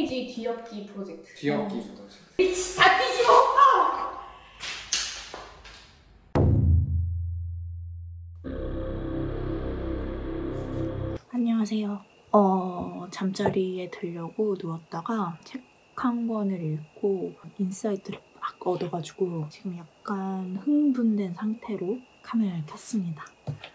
페이지 뒤엎기 프로젝트. 뒤엎기 프로젝트. 다 뒤집어! 안녕하세요. 잠자리에 들려고 누웠다가 책 한 권을 읽고 인사이트를 막 얻어가지고 지금 약간 흥분된 상태로 카메라를 켰습니다.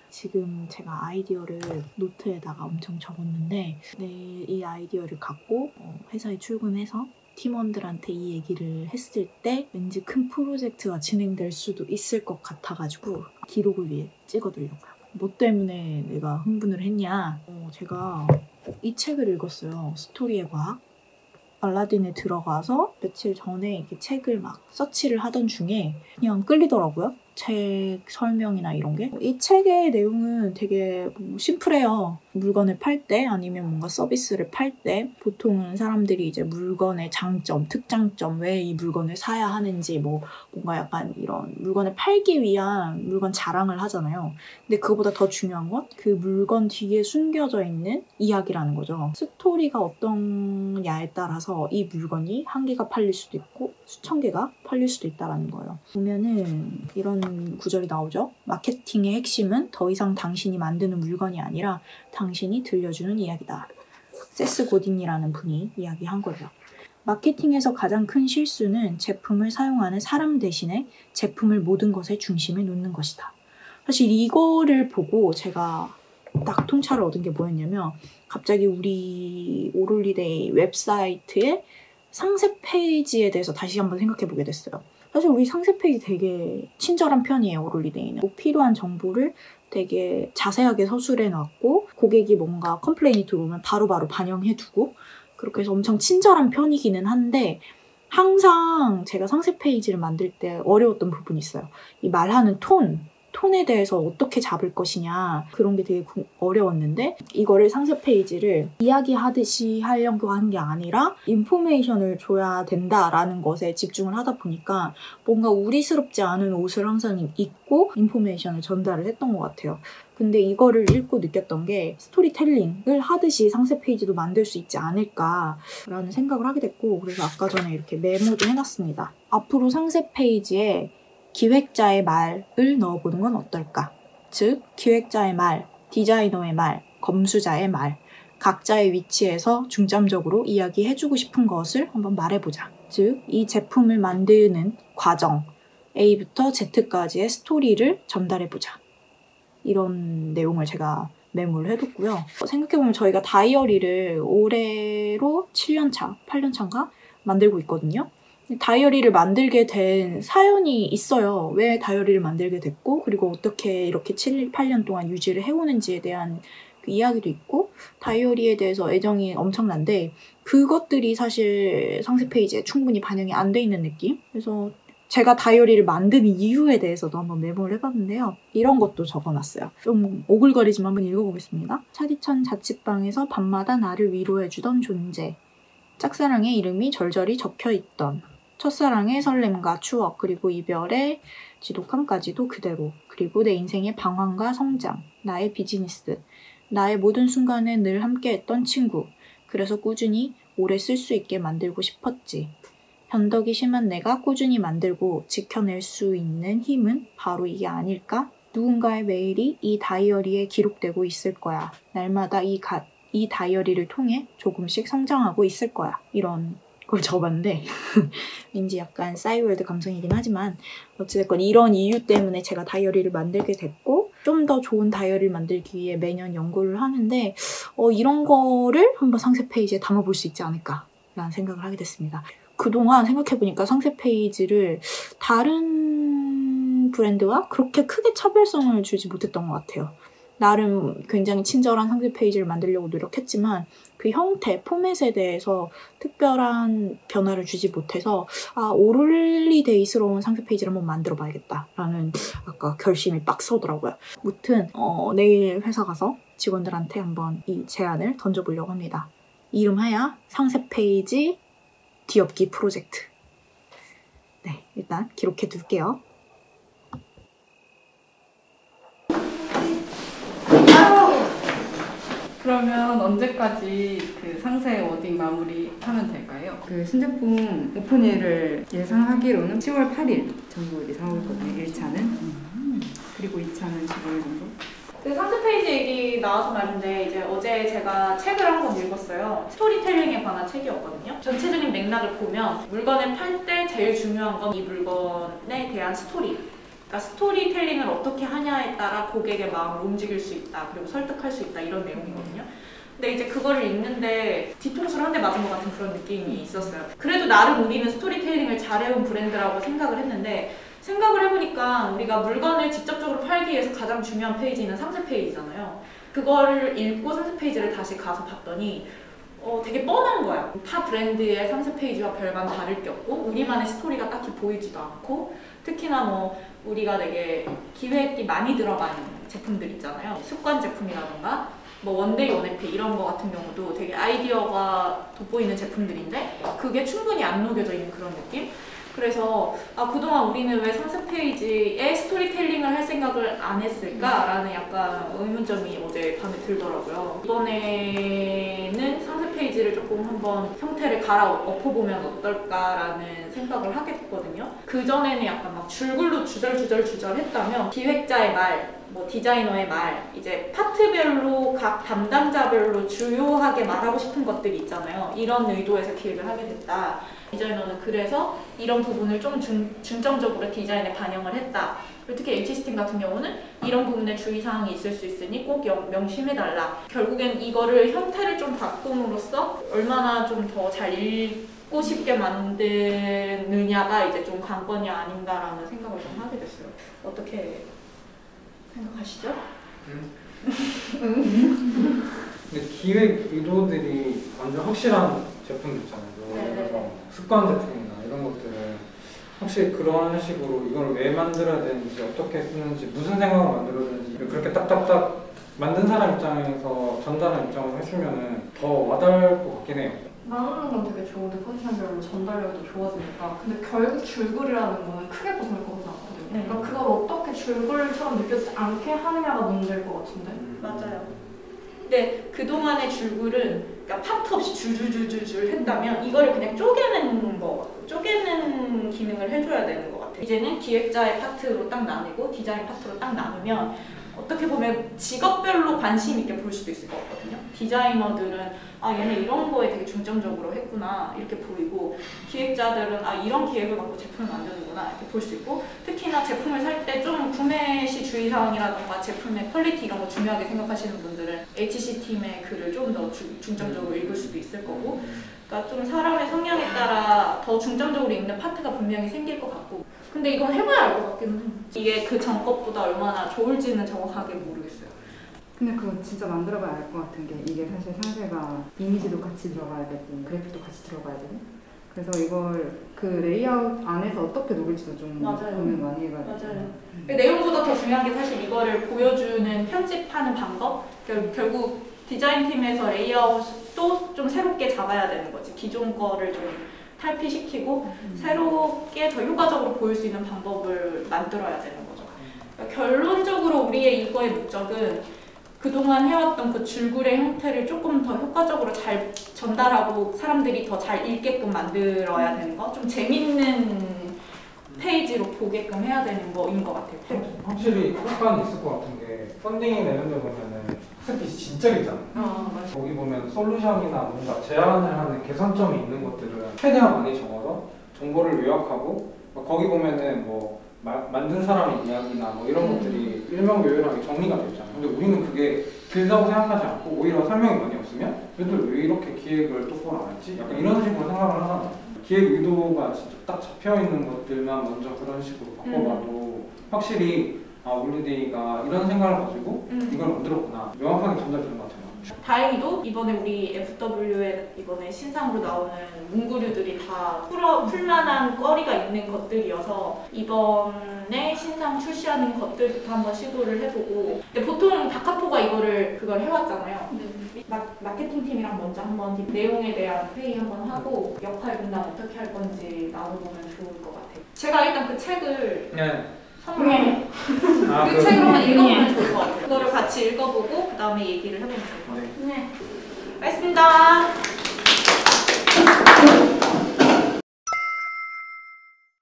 지금 제가 아이디어를 노트에다가 엄청 적었는데 내일 이 아이디어를 갖고 회사에 출근해서 팀원들한테 이 얘기를 했을 때 왠지 큰 프로젝트가 진행될 수도 있을 것 같아가지고 기록을 위해 찍어두려고요. 뭐 때문에 내가 흥분을 했냐? 제가 이 책을 읽었어요. 스토리의 과학. 알라딘에 들어가서 며칠 전에 이렇게 책을 막 서치를 하던 중에 그냥 끌리더라고요. 책 설명이나 이런 게. 이 책의 내용은 되게 심플해요. 물건을 팔 때 아니면 뭔가 서비스를 팔 때 보통은 사람들이 이제 물건의 장점, 특장점, 왜 이 물건을 사야 하는지 뭔가 약간 이런 물건을 팔기 위한 물건 자랑을 하잖아요. 근데 그거보다 더 중요한 건 그 물건 뒤에 숨겨져 있는 이야기라는 거죠. 스토리가 어떠냐에 따라서 이 물건이 한 개가 팔릴 수도 있고 수천 개가 팔릴 수도 있다는 거예요. 보면은 이런 구절이 나오죠. 마케팅의 핵심은 더 이상 당신이 만드는 물건이 아니라 당신이 들려주는 이야기다. 세스 고딘이라는 분이 이야기한 거예요. 마케팅에서 가장 큰 실수는 제품을 사용하는 사람 대신에 제품을 모든 것의 중심에 놓는 것이다. 사실 이거를 보고 제가 딱 통찰을 얻은 게 뭐였냐면 갑자기 우리 오롤리데이 웹사이트의 상세 페이지에 대해서 다시 한번 생각해보게 됐어요. 사실 우리 상세 페이지 되게 친절한 편이에요, 오롤리데이는. 필요한 정보를 되게 자세하게 서술해놨고 고객이 뭔가 컴플레인이 들어오면 바로바로 반영해두고 그렇게 해서 엄청 친절한 편이기는 한데 항상 제가 상세 페이지를 만들 때 어려웠던 부분이 있어요. 이 말하는 톤에 대해서 어떻게 잡을 것이냐 그런 게 되게 어려웠는데 이거를 상세 페이지를 이야기하듯이 하려고 한 게 아니라 인포메이션을 줘야 된다라는 것에 집중을 하다 보니까 뭔가 우리스럽지 않은 옷을 항상 입고 인포메이션을 전달을 했던 것 같아요. 근데 이거를 읽고 느꼈던 게 스토리텔링을 하듯이 상세 페이지도 만들 수 있지 않을까라는 생각을 하게 됐고 그래서 아까 전에 이렇게 메모도 해놨습니다. 앞으로 상세 페이지에 기획자의 말을 넣어보는 건 어떨까? 즉, 기획자의 말, 디자이너의 말, 검수자의 말, 각자의 위치에서 중점적으로 이야기해주고 싶은 것을 한번 말해보자. 즉, 이 제품을 만드는 과정, A부터 Z까지의 스토리를 전달해보자. 이런 내용을 제가 메모를 해뒀고요. 생각해보면 저희가 다이어리를 올해로 7년차, 8년차인가? 만들고 있거든요. 다이어리를 만들게 된 사연이 있어요. 왜 다이어리를 만들게 됐고 그리고 어떻게 이렇게 7, 8년 동안 유지를 해오는지에 대한 그 이야기도 있고 다이어리에 대해서 애정이 엄청난데 그것들이 사실 상세 페이지에 충분히 반영이 안 돼 있는 느낌? 그래서 제가 다이어리를 만든 이유에 대해서도 한번 메모를 해봤는데요. 이런 것도 적어놨어요. 좀 오글거리지만 한번 읽어보겠습니다. 차디천 자취방에서 밤마다 나를 위로해주던 존재. 짝사랑의 이름이 절절히 적혀있던 첫사랑의 설렘과 추억 그리고 이별의 지독함까지도 그대로 그리고 내 인생의 방황과 성장 나의 비즈니스 나의 모든 순간에 늘 함께했던 친구 그래서 꾸준히 오래 쓸 수 있게 만들고 싶었지. 변덕이 심한 내가 꾸준히 만들고 지켜낼 수 있는 힘은 바로 이게 아닐까? 누군가의 메일이 이 다이어리에 기록되고 있을 거야. 날마다 이 다이어리를 통해 조금씩 성장하고 있을 거야. 이런 걸 적어봤는데 왠지 약간 싸이월드 감성이긴 하지만 어찌됐건 이런 이유 때문에 제가 다이어리를 만들게 됐고 좀 더 좋은 다이어리를 만들기 위해 매년 연구를 하는데 이런 거를 한번 상세 페이지에 담아볼 수 있지 않을까라는 생각을 하게 됐습니다. 그동안 생각해보니까 상세 페이지를 다른 브랜드와 그렇게 크게 차별성을 주지 못했던 것 같아요. 나름 굉장히 친절한 상세 페이지를 만들려고 노력했지만 그 형태, 포맷에 대해서 특별한 변화를 주지 못해서 오롤리데이스러운 상세 페이지를 한번 만들어 봐야겠다라는 아까 결심이 빡 서더라고요. 무튼 내일 회사 가서 직원들한테 한번 이 제안을 던져보려고 합니다. 이름하여 상세 페이지 뒤엎기 프로젝트. 네, 일단 기록해 둘게요. 그러면 언제까지 그 상세 워딩 마무리하면 될까요? 그 신제품 오픈일을 예상하기로는 10월 8일 정도 예상하고 있거든요. 1차는. 그리고 2차는 15일 정도. 그 상세 페이지 얘기 나와서 말인데 이제 어제 제가 책을 한 권 읽었어요. 스토리텔링에 관한 책이었거든요. 전체적인 맥락을 보면 물건을 팔 때 제일 중요한 건 이 물건에 대한 스토리. 그러니까 스토리텔링을 어떻게 하냐에 따라 고객의 마음을 움직일 수 있다. 그리고 설득할 수 있다. 이런 내용이거든요. 근데 이제 그거를 읽는데 뒤통수를 한 대 맞은 것 같은 그런 느낌이 있었어요. 그래도 나름 우리는 스토리텔링을 잘해온 브랜드라고 생각을 했는데 생각을 해보니까 우리가 물건을 직접적으로 팔기 위해서 가장 중요한 페이지는 상세 페이지잖아요. 그거를 읽고 상세 페이지를 다시 가서 봤더니 되게 뻔한 거야. 타 브랜드의 상세 페이지와 별반 다를 게 없고 우리만의 스토리가 딱히 보이지도 않고 특히나 뭐 우리가 되게 기획이 많이 들어간 제품들 있잖아요. 습관 제품이라던가 뭐 원데이 원해피 이런 거 같은 경우도 되게 아이디어가 돋보이는 제품들인데 그게 충분히 안 녹여져 있는 그런 느낌? 그래서 그동안 우리는 왜 상세 페이지에 스토리텔링을 할 생각을 안 했을까라는 약간 의문점이 어제 밤에 들더라고요. 이번에는 상세 페이지를 조금 한번 형태를 갈아엎어보면 어떨까라는 생각을 하게 됐거든요. 그전에는 약간 막 줄글로 주절주절 했다면 기획자의 말, 뭐 디자이너의 말, 이제 파트별로 각 담당자별로 주요하게 말하고 싶은 것들이 있잖아요. 이런 의도에서 기획을 하게 됐다. 디자이너는 그래서 이런 부분을 좀 중점적으로 디자인에 반영을 했다. 그리고 특히 HC팀 같은 경우는 이런 부분에 주의사항이 있을 수 있으니 꼭 명심해달라. 결국엔 이거를 형태를 좀 바꿈으로써 얼마나 좀 더 잘 읽고 싶게 만드느냐가 이제 좀 관건이 아닌가라는 생각을 좀 하게 됐어요. 어떻게 생각하시죠? 근데 기획 의도들이 완전 확실한 제품들 있잖아요. 그래서 습관 제품이나 이런 것들은 확실히 그런 식으로 이걸 왜 만들어야 되는지, 어떻게 쓰는지, 무슨 생각으로 만들어야 되는지 그렇게 딱딱딱 만든 사람 입장에서 전달하는 입장으로 해주면 더 와닿을 것 같긴 해요. 나누는 건 되게 좋은데 컨디션별로 전달력도 좋아지니까 근데 결국 줄글이라는 거는 크게 벗어날 것 같지 않거든요. 그러니까 그걸 어떻게 줄글처럼 느껴지지 않게 하느냐가 문제일 것 같은데. 맞아요. 근데 그동안의 줄글은 그러니까 파트 없이 줄줄줄줄 했다면 이거를 그냥 쪼개는 기능을 해줘야 되는 것 같아요. 이제는 기획자의 파트로 딱 나누고 디자인 파트로 딱 나누면 어떻게 보면 직업별로 관심 있게 볼 수도 있을 것 같거든요. 디자이너들은 얘네 이런 거에 되게 중점적으로 했구나 이렇게 보이고 기획자들은 이런 기획을 갖고 제품을 만드는구나 이렇게 볼 수 있고 특히나 제품을 살 때 좀 구매 시 주의사항이라던가 제품의 퀄리티 이런 거 중요하게 생각하시는 분들은 HC팀의 글을 좀 더 중점적으로 읽을 수도 있을 거고 그러니까 좀 사람의 성향에 따라 더 중점적으로 읽는 파트가 분명히 생길 것 같고 근데 이건 해봐야 알 것 같기는 해요. 이게 그 전 것보다 얼마나 좋을지는 정확하게 모르겠어요. 근데 그거 진짜 만들어봐야 알 것 같은 게 이게 사실 상세가 이미지도 같이 들어가야 되고 그래픽도 같이 들어가야 되고 그래서 이걸 그 레이아웃 안에서 어떻게 녹일지도 좀 고민 많이 해봐야 돼요. 맞아요. 내용보다 더 중요한 게 사실 이거를 보여주는 편집하는 방법? 결국 디자인팀에서 레이아웃도 좀 새롭게 잡아야 되는 거지. 기존 거를 좀 탈피시키고 새롭게 더 효과적으로 보일 수 있는 방법을 만들어야 되는 거죠. 그러니까 결론적으로 우리의 이거의 목적은 그동안 해왔던 그 줄글의 형태를 조금 더 효과적으로 잘 전달하고 사람들이 더 잘 읽게끔 만들어야 되는 거? 좀 재밌는 페이지로 보게끔 해야 되는 거인 것 같아요. 확실히 효과는 있을 것 같은 게 펀딩이 내는 데 보면은 학습이 진짜 길잖아요. 거기 보면 솔루션이나 뭔가 제안을 하는 개선점이 있는 것들은 최대한 많이 적어서 정보를 요약하고 거기 보면은 뭐 만든 사람의 이야기나 뭐 이런 것들이 일명요연하게 정리가 되어 있잖아요. 근데 우리는 그게 길다고 생각하지 않고 오히려 설명이 많이 없으면 얘들 왜 이렇게 기획을 똑바로 안 했지? 약간 이런 식으로 생각을 하잖아요. 기획 의도가 진짜 딱 잡혀있는 것들만 먼저 그런 식으로 바꿔봐도 확실히 올리데이가 이런 생각을 가지고 이걸 만들었구나 명확하게 전달되는 것 같아요. 다행히도 이번에 우리 FW에 이번에 신상으로 나오는 문구류들이 다 풀만한 거리가 있는 것들이어서 이번에 신상 출시하는 것들부터 한번 시도를 해보고 근데 보통 다카포가 그걸 해왔잖아요. 마케팅 팀이랑 먼저 한번 내용에 대한 회의 한번 하고 역할 분담 어떻게 할 건지 나눠보면 좋을 것 같아요. 제가 일단 그 책을 그 책을 한번 읽어보면 좋을 것 같아요. 그거를 같이 읽어보고 그 다음에 얘기를 해보면 좋을 것 같아요. 네. 알겠습니다.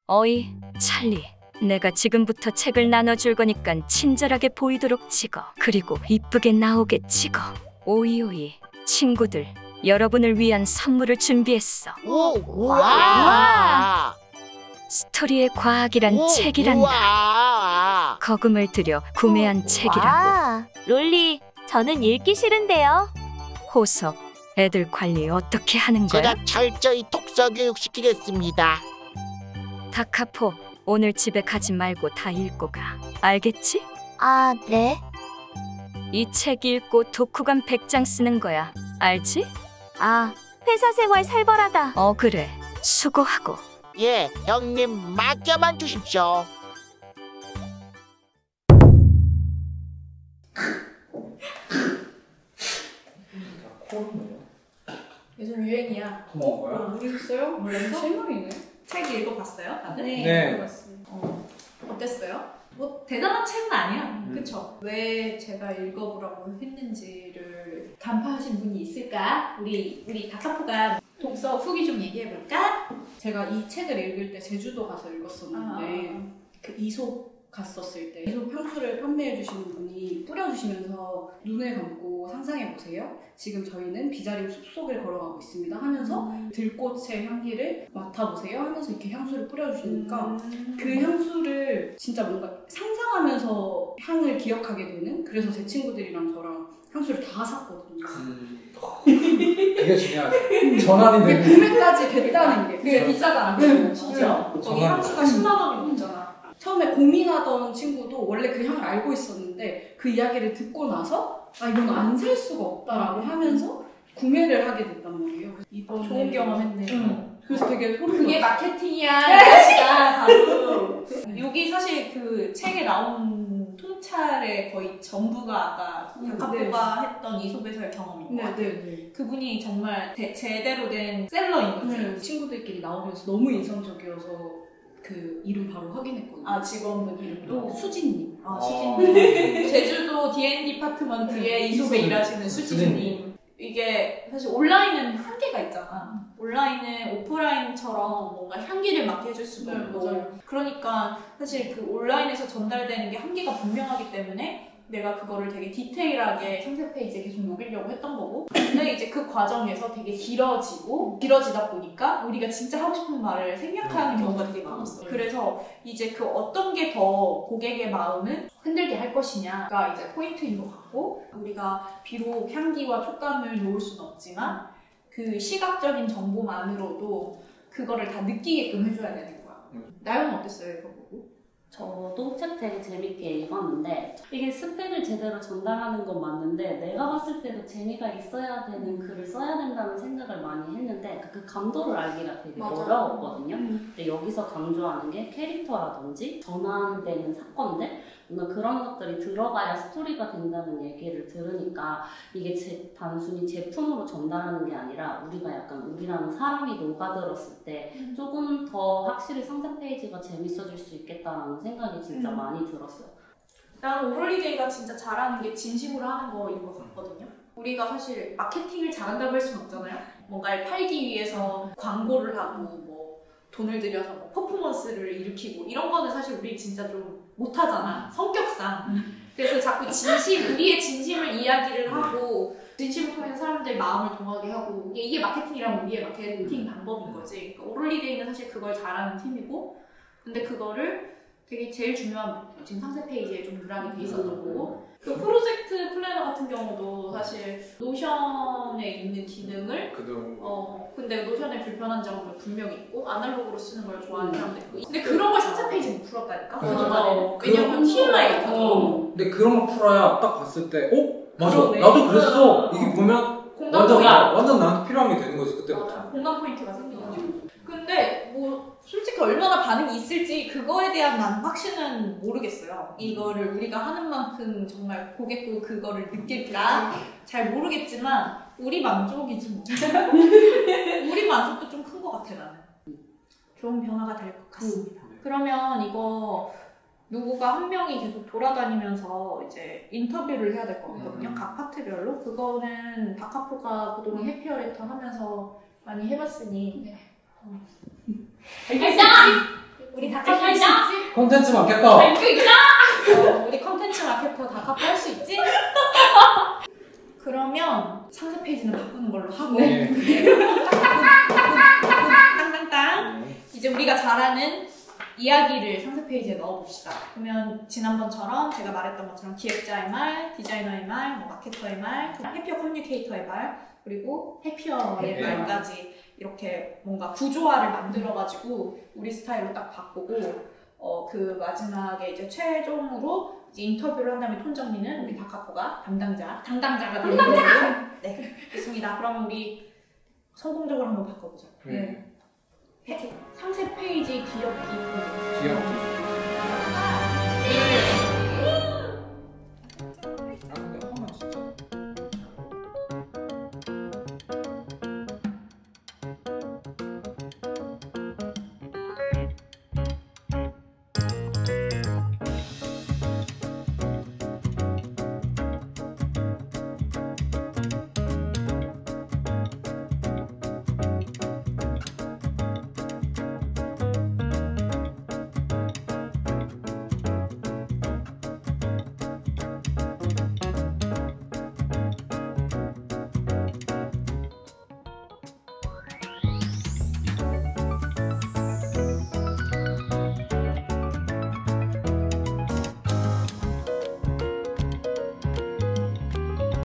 어이, 찰리. 내가 지금부터 책을 나눠줄 거니까 친절하게 보이도록 찍어. 그리고 이쁘게 나오게 찍어. 오이오이. 친구들, 여러분을 위한 선물을 준비했어. 우와! 스토리의 과학이란 책이란다. 거금을 들여 구매한 책이라고. 롤리, 저는 읽기 싫은데요. 호석, 애들 관리 어떻게 하는 거야? 제가 철저히 독서 교육시키겠습니다. 다카포, 오늘 집에 가지 말고 다 읽고 가. 알겠지? 아, 네. 이 책 읽고 독후감 100장 쓰는 거야. 알지? 아, 회사 생활 살벌하다. 그래. 수고하고. 예, 형님 맡겨만 주십시오. 요즘 유행이야. 뭐야? 모르겠어요? 몰랐어? 실망이네. 책 읽어봤어요? 다들? 네. 어땠어요? 뭐 대단한 책은 아니야. 그쵸? 왜 제가 읽어보라고 했는지를 간파하신 분이 있을까? 우리 다카포가 독서 후기 좀 얘기해볼까? 제가 이 책을 읽을 때 제주도 가서 읽었었는데 그 이솝 갔었을 때 이솝 향수를 판매해 주시는 분이 뿌려주시면서 눈을 감고 상상해 보세요. 지금 저희는 비자림 숲속을 걸어가고 있습니다 하면서 들꽃의 향기를 맡아보세요 하면서 이렇게 향수를 뿌려주시니까 그 향수를 진짜 뭔가 상상하면서 향을 기억하게 되는, 그래서 제 친구들이랑 저랑 향수를 다 샀거든요. 그게 중요하죠. 전환이 그게 되는. 구매까지 됐다는 게 그게 비싸잖아. 네, 진짜. 거기 전환. 향수가 10만 원이 넘잖아. 처음에 고민하던 친구도 원래 그 향을 알고 있었는데 그 이야기를 듣고 나서 이건 안 살 수가 없다라고 하면서 구매를 하게 됐단 말이에요. 이번에 좋은 경험했네. 그래서 되게 소름 그게 돋았어요. 마케팅이야. 이 자식아. 바로. 여기 사실 그 책에 나온 통찰의 거의 전부가 아까 다카포가 했던 이솝에서의 경험인 것 같아요. 네. 그분이 정말 제대로 된 셀러인 거지. 친구들끼리 나오면서 너무 인상적이어서 그 이름 바로 확인했거든요. 아, 직원분 이름도? 수진님. 수진님. 제주도 D&D 디파트먼트에 이솝에 일하시는 수진님. 이게 사실 온라인은 한계가 있잖아. 온라인은 오프라인처럼 뭔가 향기를 맡게 해줄 수도 없고. 맞아요. 그러니까 사실 그 온라인에서 전달되는 게 한계가 분명하기 때문에 내가 그거를 되게 디테일하게 상세 페이지에 계속 녹이려고 했던 거고, 근데 이제 그 과정에서 되게 길어지다 보니까 우리가 진짜 하고 싶은 말을 생략하는 경우가 되게 많았어. 그래서 이제 그 어떤 게 더 고객의 마음을 흔들게 할 것이냐가 이제 포인트인 것 같고, 우리가 비록 향기와 촉감을 놓을 수는 없지만 그 시각적인 정보만으로도 그거를 다 느끼게끔 해줘야 되는 거야. 나영은 어땠어요, 이거 보고? 저도 책 되게 재밌게 읽었는데 이게 스펙을 제대로 전달하는 건 맞는데 내가 봤을 때도 재미가 있어야 되는 글을 써야 된다는 생각을 많이 했는데 그 감도를 알기가 되게 어려웠거든요. 근데 여기서 강조하는 게 캐릭터라든지 전환되는 사건들, 뭔가 그런 것들이 들어가야 스토리가 된다는 얘기를 들으니까 이게 단순히 제품으로 전달하는 게 아니라 우리가 약간 우리라는 사람이 녹아들었을 때 조금 더 확실히 상세 페이지가 재밌어질 수 있겠다라는 생각이 진짜 많이 들었어요. 나는 오롤리데이가 진짜 잘하는 게 진심으로 하는 거인 것 같거든요. 우리가 사실 마케팅을 잘한다고 할 수는 없잖아요. 뭔가를 팔기 위해서 광고를 하고 뭐 돈을 들여서 뭐 퍼포먼스를 일으키고 이런 거는 사실 우리 진짜 좀 못하잖아, 성격상. 그래서 자꾸 우리의 진심을 이야기를 하고 진심을 통해서 사람들 마음을 동하게 하고, 이게 마케팅이랑 우리의 마케팅 방법인 거지. 그러니까 오롤리데이는 사실 그걸 잘하는 팀이고, 근데 그거를 되게 제일 중요한 지금 상세 페이지에 좀 누락이 돼 있었던 거고, 그 프로젝트 플래너 같은 경우도 사실 노션에 있는 기능을 근데 노션에 불편한 점은 분명히 있고 아날로그로 쓰는 걸 좋아하는 사람도 있고, 근데 그런 걸 상세 페이지에 못 풀었다니까. 왜냐면 TMI 같아서. 근데 그런 거 풀어야 딱 봤을 때 맞아, 그러네. 나도 그랬어. 이게 보면 공감 포인트. 완전 나한테 필요한 게 되는 거지 그때부터. 공감 포인트가 생겨가지고. 근데 뭐 솔직히 얼마나 반응이 있을지 그거에 대한 난 확신은 모르겠어요. 이거를 우리가 하는 만큼 정말 고객도 그거를 느낄까? 잘 모르겠지만 우리 만족이지 뭐. 우리 만족도 좀 큰 것 같아 나는. 좋은 변화가 될 것 같습니다. 그러면 이거 누구가 한 명이 계속 돌아다니면서 이제 인터뷰를 해야 될 것 같거든요. 각 파트별로. 그거는 다카포가 그동안 해피어레터 하면서 많이 해봤으니 알겠어! 우리 다카포 할 수 있지? 콘텐츠 많겠다. 알고 있다! 우리 컨텐츠 마케터 다카포 할 수 있지? 그러면 상세 페이지는 바꾸는 걸로 하고 네. 땅땅땅 이제 우리가 잘하는 이야기를 상세 페이지에 넣어봅시다. 그러면 지난번처럼 제가 말했던 것처럼 기획자의 말, 디자이너의 말, 뭐 마케터의 말, 해피어 커뮤니케이터의 말, 그리고 해피어의 말까지 이렇게 뭔가 구조화를 만들어가지고 우리 스타일로 딱 바꾸고 그 마지막에 이제 최종으로 이제 인터뷰를 한 다음에 톤 정리는 우리 다카포가 담당자가 되는 걸로. 네, 좋습니다. 그럼 우리 성공적으로 한번 바꿔보자. 네. 상세 페이지 뒤엎기. 귀엽게.